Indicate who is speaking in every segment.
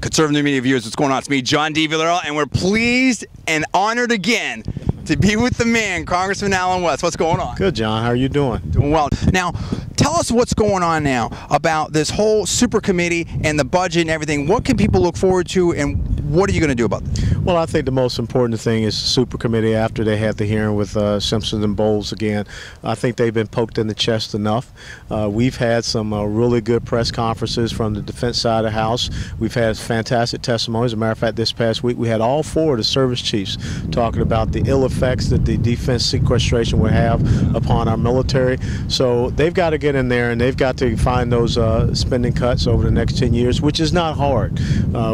Speaker 1: Conservative Media viewers, what's going on? It's me, John D. Villarreal, and we're pleased and honored again to be with the man, Congressman Alan West. What's going on?
Speaker 2: Good, John. How are you doing?
Speaker 1: Doing well. Now, tell us what's going on now about this whole super committee and the budget and everything. What can people look forward to, and what are you going to do about this?
Speaker 2: Well, I think the most important thing is the super committee after they had the hearing with Simpson and Bowles again. I think they've been poked in the chest enough. We've had some really good press conferences from the defense side of the House. We've had fantastic testimonies. As a matter of fact, this past week we had all four of the service chiefs talking about the ill effects that the defense sequestration would have upon our military. So they've got to get in there and they've got to find those spending cuts over the next 10 years, which is not hard.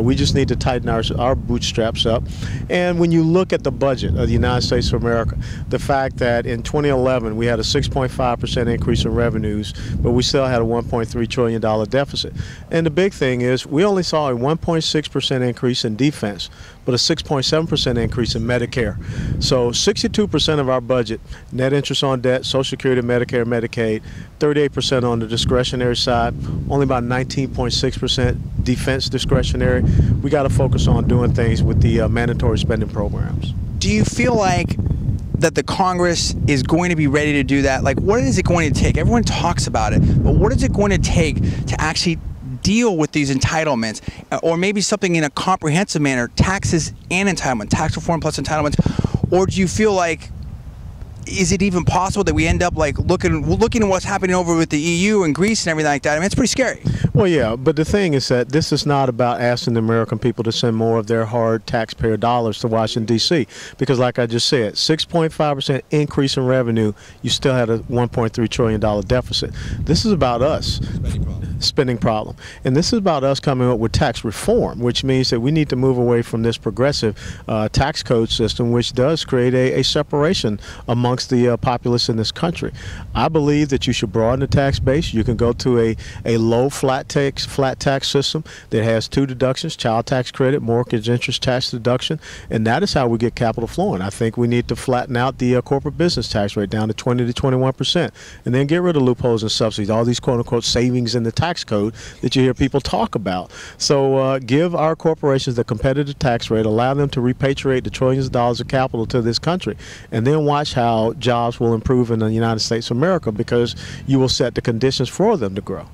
Speaker 2: We just need to tighten our bootstraps up. And when you look at the budget of the United States of America, the fact that in 2011 we had a 6.5% increase in revenues, but we still had a $1.3 trillion deficit. And the big thing is we only saw a 1.6% increase in defense, but a 6.7% increase in Medicare. So 62% of our budget, net interest on debt, Social Security, Medicare, Medicaid, 38% on the discretionary side, only about 19.6% defense discretionary. We got to focus on doing things with the mandatory spending programs.
Speaker 1: Do you feel like that the Congress is going to be ready to do that? Like, what is it going to take? Everyone talks about it, but what is it going to take to actually deal with these entitlements, or maybe something in a comprehensive manner, taxes and entitlement, tax reform plus entitlements? Or do you feel like, is it even possible that we end up like looking at what's happening over with the EU and Greece and everything like that? I mean, it's pretty scary.
Speaker 2: Well, yeah, but the thing is that this is not about asking the American people to send more of their hard taxpayer dollars to Washington, D.C. Because like I just said, 6.5% increase in revenue, you still had a $1.3 trillion deficit. This is about us. Spending problem. And this is about us coming up with tax reform, which means that we need to move away from this progressive tax code system, which does create a separation amongst the populace in this country. I believe that you should broaden the tax base. You can go to a low flat tax system that has two deductions, child tax credit, mortgage interest tax deduction, and that is how we get capital flowing. I think we need to flatten out the corporate business tax rate down to 20 to 21%, and then get rid of loopholes and subsidies, all these quote-unquote savings in the tax code that you hear people talk about. So give our corporations the competitive tax rate, allow them to repatriate the trillions of dollars of capital to this country, and then watch how jobs will improve in the United States of America, because you will set the conditions for them to grow.